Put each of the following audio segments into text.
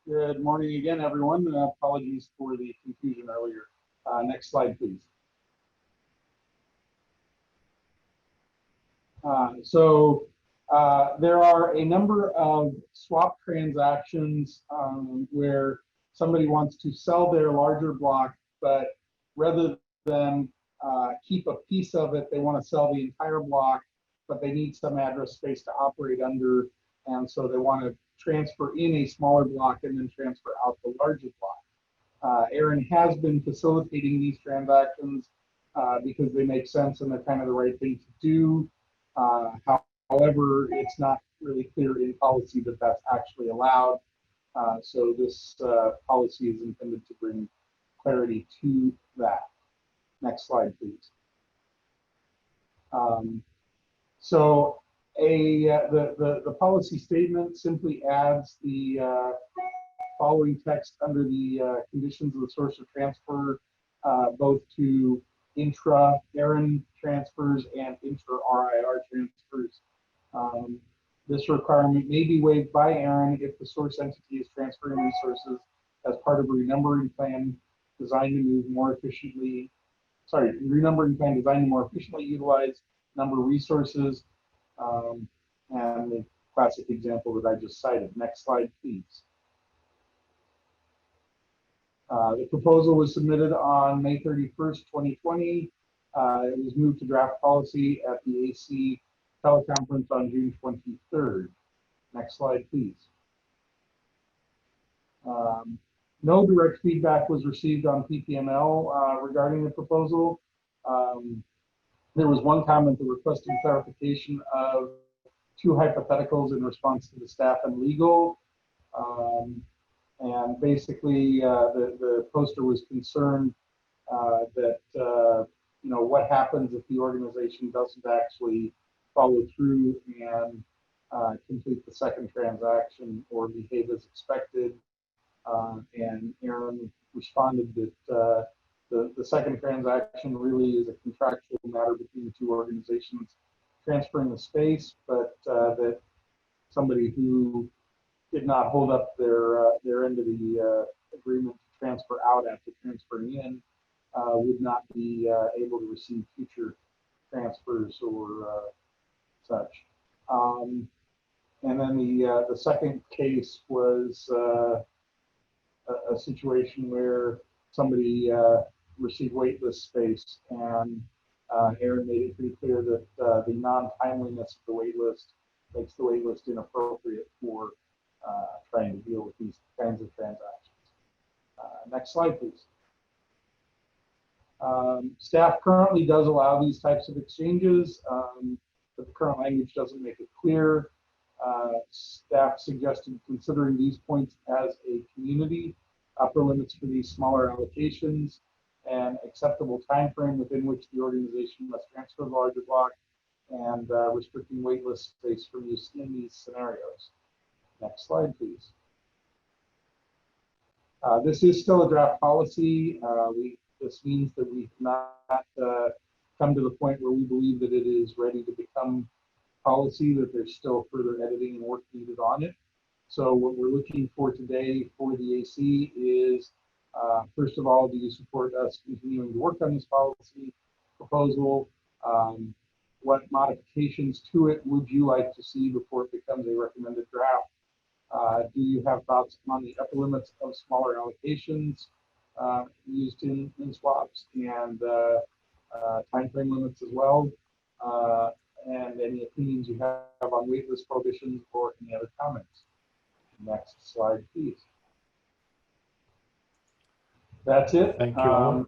Good morning again, everyone. Apologies for the confusion earlier. Next slide, please. There are a number of swap transactions where somebody wants to sell their larger block, but rather than keep a piece of it, they want to sell the entire block, but they need some address space to operate under, and so they want to transfer in a smaller block and then transfer out the larger block. ARIN has been facilitating these transactions because they make sense and they're kind of the right thing to do. However, it's not really clear in policy that that's actually allowed. So this policy is intended to bring clarity to that. Next slide, please. The policy statement simply adds the following text under the conditions of the source of transfer, both to intra-ARIN transfers and inter-RIR transfers. This requirement may be waived by ARIN if the source entity is transferring resources as part of a renumbering plan designed to move more efficiently. Renumbering plan designed to more efficiently utilize number of resources. And the classic example that I just cited. Next slide, please. The proposal was submitted on May 31st, 2020. It was moved to draft policy at the AC teleconference on June 23rd. Next slide, please. No direct feedback was received on PPML regarding the proposal. There was one comment that requested clarification of two hypotheticals in response to the staff and legal. And basically, the poster was concerned that, what happens if the organization doesn't actually follow through and complete the second transaction or behave as expected. And ARIN responded that the second transaction really is a contractual matter between the two organizations transferring the space, but that somebody who did not hold up their end of the agreement to transfer out after transferring in would not be able to receive future transfers or such. And then the second case was a situation where somebody received waitlist space, and ARIN made it pretty clear that the non-timeliness of the waitlist makes the waitlist inappropriate for trying to deal with these kinds of transactions. Next slide, please. Staff currently does allow these types of exchanges, but the current language doesn't make it clear. Staff suggested considering these points as a community, upper limits for these smaller allocations, and acceptable time frame within which the organization must transfer the larger block, and restricting waitlist space for use in these scenarios. Next slide, please. This is still a draft policy. This means that we have not come to the point where we believe that it is ready to become policy, that there's still further editing and work needed on it. So what we're looking for today for the AC is, first of all, do you support us continuing to work on this policy proposal? What modifications to it would you like to see before it becomes a recommended draft? Do you have thoughts on the upper limits of smaller allocations used in swaps, and time frame limits as well? And any opinions you have on waitlist prohibitions or any other comments? Next slide, please. That's it. Thank you. And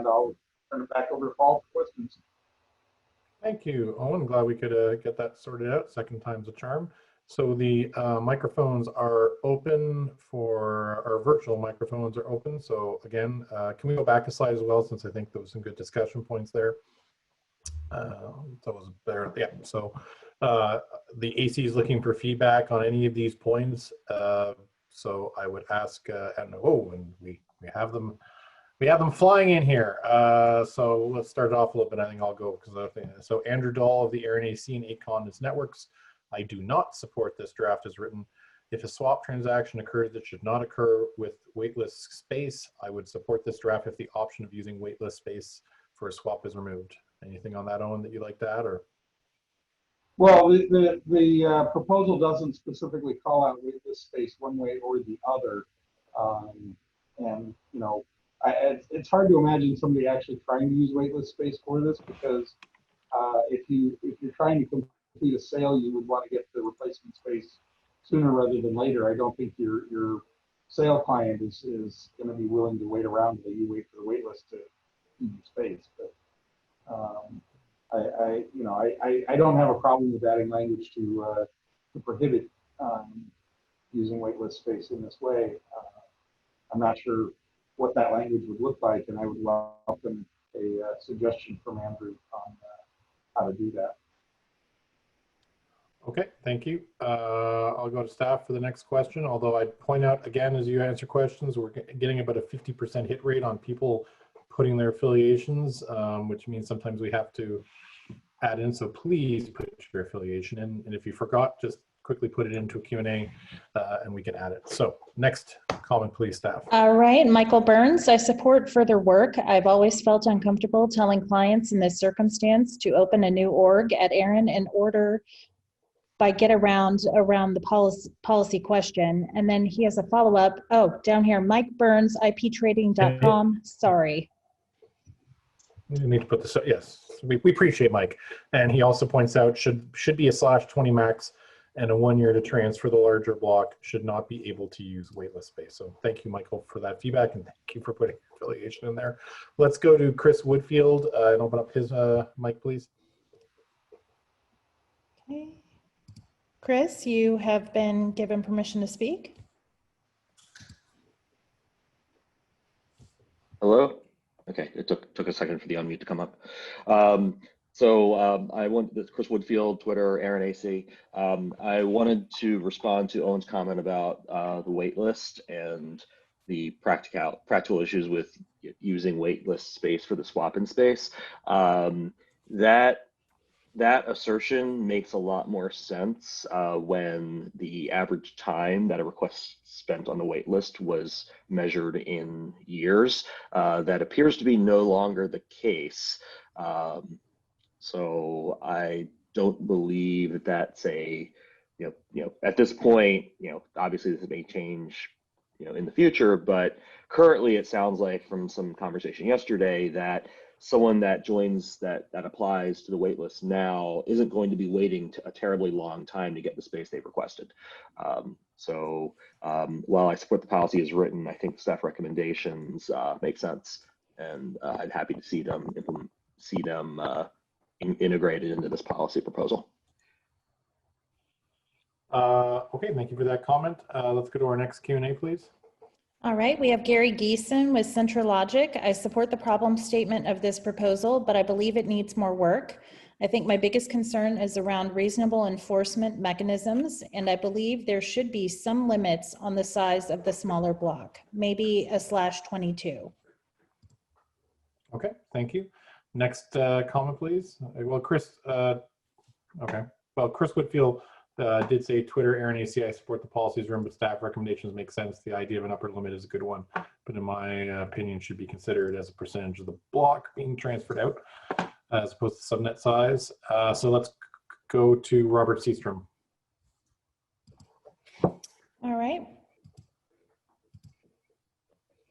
I'll turn it back over to Paul for questions. Thank you, Owen. Glad we could get that sorted out. Second time's a charm. So the microphones are open for our virtual microphones are open. So again, can we go back a slide as well, since I think there was some good discussion points there. That was better. Yeah. So the AC is looking for feedback on any of these points. So I would ask, and we have them. We have them flying in here. So let's start off a little bit. I think I'll go because so Andrew Dahl of the ARIN AC and ACON Networks. I do not support this draft as written. If a swap transaction occurs that should not occur with waitlist space, I would support this draft if the option of using waitlist space for a swap is removed. Anything on that, Owen, that you'd like to add? Or Well, the proposal doesn't specifically call out waitlist space one way or the other. And, you know, it's hard to imagine somebody actually trying to use waitlist space for this, because if you're trying to complete a sale, you would want to get the replacement space sooner rather than later. I don't think your sale client is going to be willing to wait around until you wait for the waitlist to use space. But I don't have a problem with adding language to prohibit using waitlist space in this way. I'm not sure what that language would look like, and I would welcome a suggestion from Andrew on how to do that. okay, thank you. I'll go to staff for the next question, although I'd point out again, as you answer questions, we're getting about a 50% hit rate on people putting their affiliations, which means sometimes we have to add in, so please put your affiliation in, and if you forgot, just quickly put it into a Q&A and we can add it. So next comment, please, staff. All right, Michael Burns, I support further work. I've always felt uncomfortable telling clients in this circumstance to open a new org at ARIN in order by get around the policy question. And then he has a follow-up. Oh, down here, Mike Burns, iptrading.com. Sorry. You need to put this, yes, we appreciate Mike. And he also points out should be a /20 max and a 1 year to transfer the larger block, should not be able to use waitlist space. So thank you, Michael, for that feedback, and thank you for putting affiliation in there. Let's go to Chris Woodfield and open up his mic, please. Okay. Chris, you have been given permission to speak. Hello? Okay, it took a second for the unmute to come up. I want this Chris Woodfield, Twitter, ARIN AC. I wanted to respond to Owen's comment about the wait list and the practical issues with using wait list space for the swap-in space. That assertion makes a lot more sense when the average time that a request spent on the wait list was measured in years. That appears to be no longer the case. So I don't believe that that's a, at this point, obviously this may change, in the future, but currently it sounds like from some conversation yesterday that someone that joins that applies to the wait list now isn't going to be waiting a terribly long time to get the space they've requested. While I support the policy as written, I think staff recommendations make sense, and I'm happy to see them integrated into this policy proposal. Okay, thank you for that comment. Let's go to our next Q&A, please. All right, we have Gary Geeson with Central Logic. I support the problem statement of this proposal, but I believe it needs more work. I think my biggest concern is around reasonable enforcement mechanisms, and I believe there should be some limits on the size of the smaller block, maybe a /22. Okay, thank you. Next comment, please. Well, Chris, okay. Well, Chris Whitfield did say Twitter, ARIN AC, I support the policies room, but staff recommendations make sense. The idea of an upper limit is a good one, but in my opinion, should be considered as a percentage of the block being transferred out as opposed to subnet size. So let's go to Robert Seastrom. All right.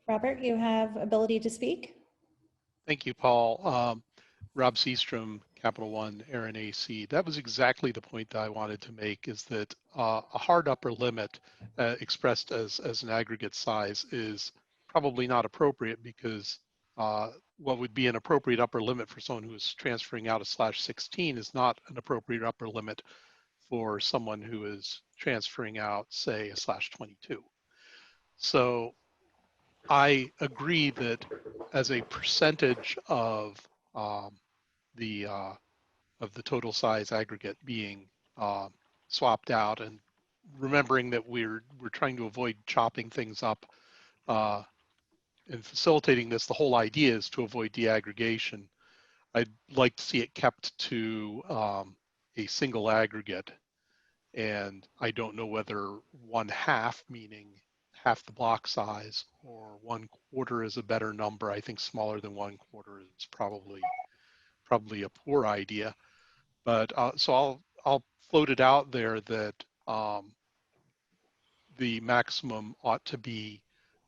Robert, you have ability to speak. Thank you, Paul. Rob Seastrom, Capital One, ARIN AC. That was exactly the point that I wanted to make, is that a hard upper limit expressed as an aggregate size is probably not appropriate, because what would be an appropriate upper limit for someone who is transferring out a /16 is not an appropriate upper limit for someone who is transferring out, say, a /22. So I agree that as a percentage of the total size aggregate being swapped out, and remembering that we're trying to avoid chopping things up and facilitating this, the whole idea is to avoid deaggregation. I'd like to see it kept to a single aggregate. And I don't know whether 1/2, meaning half the block size, or 1/4 is a better number. I think smaller than 1/4 is probably a poor idea. But so I'll float it out there that the maximum ought to be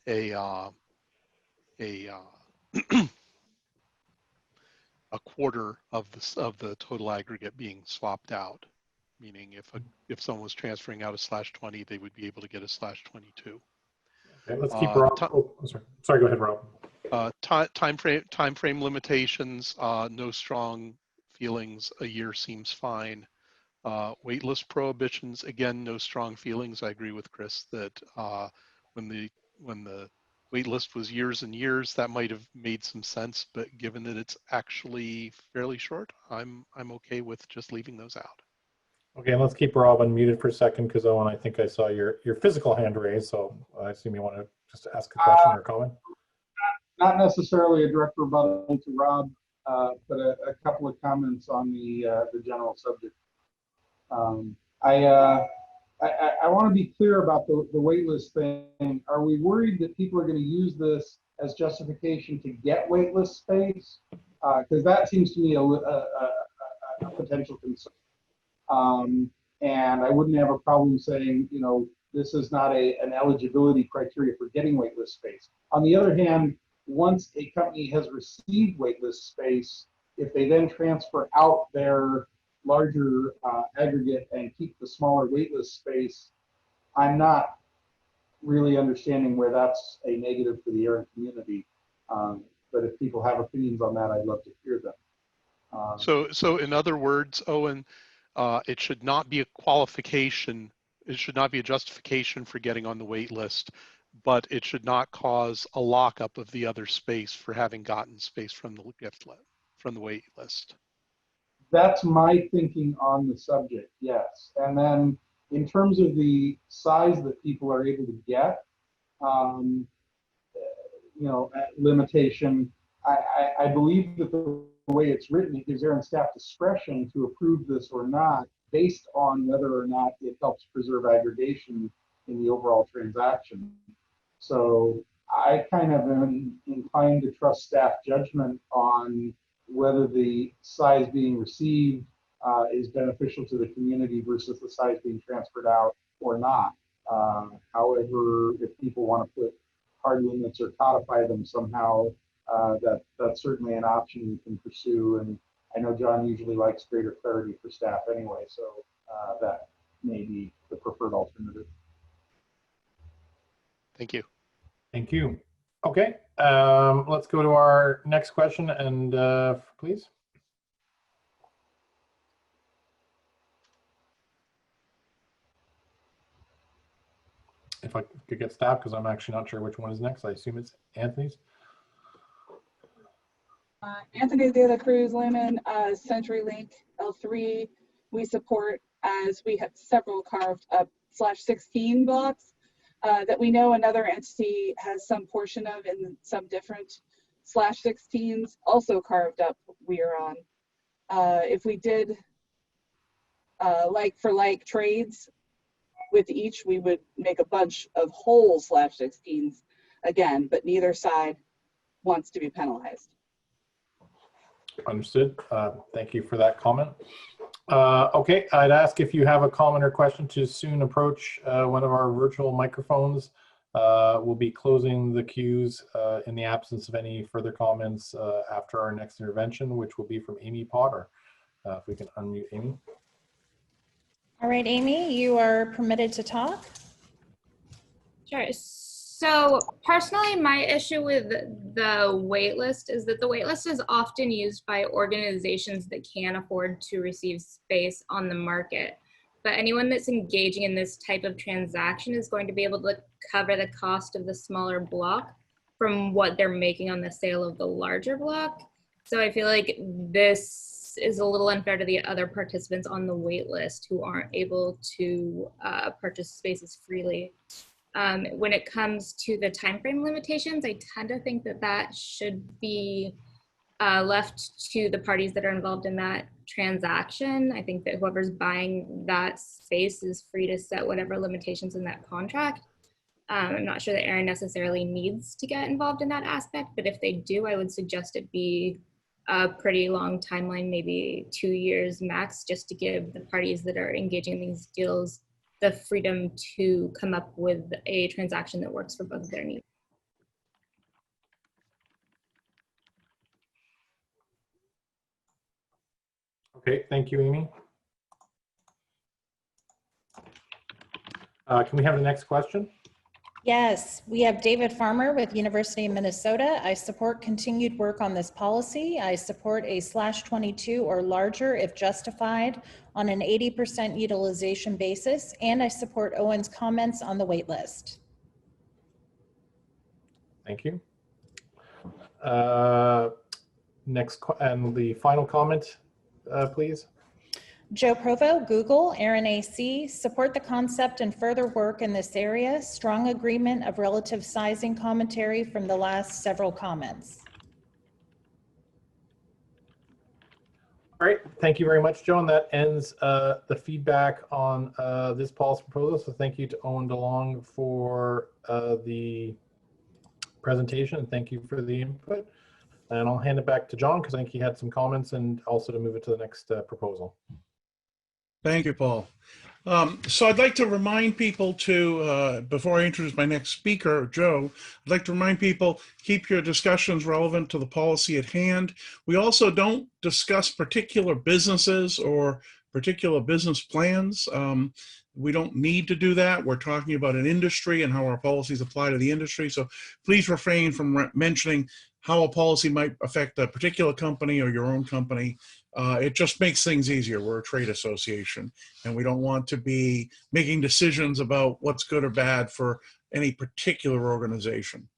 a a quarter of the total aggregate being swapped out. Meaning if someone was transferring out a /20, they would be able to get a /22. Okay, let's keep Rob. Oh, sorry, go ahead, Rob. Time frame limitations, no strong feelings. A year seems fine. Waitlist prohibitions, again, no strong feelings. I agree with Chris that when the waitlist was years and years, that might have made some sense. But given that it's actually fairly short, I'm okay with just leaving those out. Okay, and let's keep Rob unmuted for a second, because Owen, I think I saw your physical hand raised, so I assume you want to just ask a question or a comment. Not necessarily a direct rebuttal to Rob, but a couple of comments on the general subject. I want to be clear about the waitlist thing. Are we worried that people are going to use this as justification to get waitlist space? Because that seems to me a potential concern. And I wouldn't have a problem saying, you know, this is not an eligibility criteria for getting waitlist space. On the other hand, once a company has received waitlist space, if they then transfer out their larger aggregate and keep the smaller waitlist space, I'm not really understanding where that's a negative for the ARIN community. But if people have opinions on that, I'd love to hear them. So in other words, Owen, it should not be a qualification. It should not be a justification for getting on the wait list, but it should not cause a lockup of the other space for having gotten space from the from the wait list. That's my thinking on the subject, yes. And then in terms of the size that people are able to get, you know, limitation, I believe that the way it's written, it gives ARIN staff discretion to approve this or not, based on whether or not it helps preserve aggregation in the overall transaction. So I kind of am inclined to trust staff judgment on whether the size being received is beneficial to the community versus the size being transferred out or not. However, if people want to put hard limits or codify them somehow, that's certainly an option you can pursue. And I know John usually likes greater clarity for staff anyway, so that may be the preferred alternative. Thank you. Thank you. Okay, let's go to our next question, and please. If I could get staff, because I'm actually not sure which one is next. I assume it's Anthony's. Anthony de la Cruz Lemon, CenturyLink L3, we support, as we have several carved up /16 blocks that we know another entity has some portion of in some different /16s also carved up we are on. If we did like for like trades with each, we would make a bunch of whole /16s again, but neither side wants to be penalized. Understood. Thank you for that comment. Okay, I'd ask if you have a comment or question to soon approach one of our virtual microphones. We'll be closing the queues in the absence of any further comments after our next intervention, which will be from Amy Potter. If we can unmute Amy. All right, Amy, you are permitted to talk. Sure. So personally, my issue with the waitlist is that the waitlist is often used by organizations that can't afford to receive space on the market. But anyone that's engaging in this type of transaction is going to be able to cover the cost of the smaller block from what they're making on the sale of the larger block. So I feel like this is a little unfair to the other participants on the wait list who aren't able to purchase spaces freely. When it comes to the time frame limitations, I tend to think that that should be left to the parties that are involved in that transaction. I think that whoever's buying that space is free to set whatever limitations in that contract. I'm not sure that ARIN necessarily needs to get involved in that aspect, but if they do, I would suggest it be a pretty long timeline, maybe 2 years max, just to give the parties that are engaging in these deals the freedom to come up with a transaction that works for both of their needs. Okay, thank you, Amy. Can we have the next question? Yes, we have David Farmer with University of Minnesota. I support continued work on this policy. I support a /22 or larger if justified on an 80% utilization basis, and I support Owen's comments on the wait list. Thank you. And the final comment, please. Joe Provo, Google, ARIN AC, support the concept and further work in this area. Strong agreement of relative sizing commentary from the last several comments. All right, thank you very much, Joe. And that ends the feedback on this policy proposal. So thank you to Owen DeLong for the presentation, and thank you for the input. And I'll hand it back to John because I think he had some comments, and also to move it to the next proposal. Thank you, Paul. So I'd like to remind people to, before I introduce my next speaker, Joe, I'd like to remind people, keep your discussions relevant to the policy at hand. We also don't discuss particular businesses or particular business plans. We don't need to do that. We're talking about an industry and how our policies apply to the industry. So please refrain from mentioning how a policy might affect a particular company or your own company. It just makes things easier. We're a trade association, and we don't want to be making decisions about what's good or bad for any particular organization.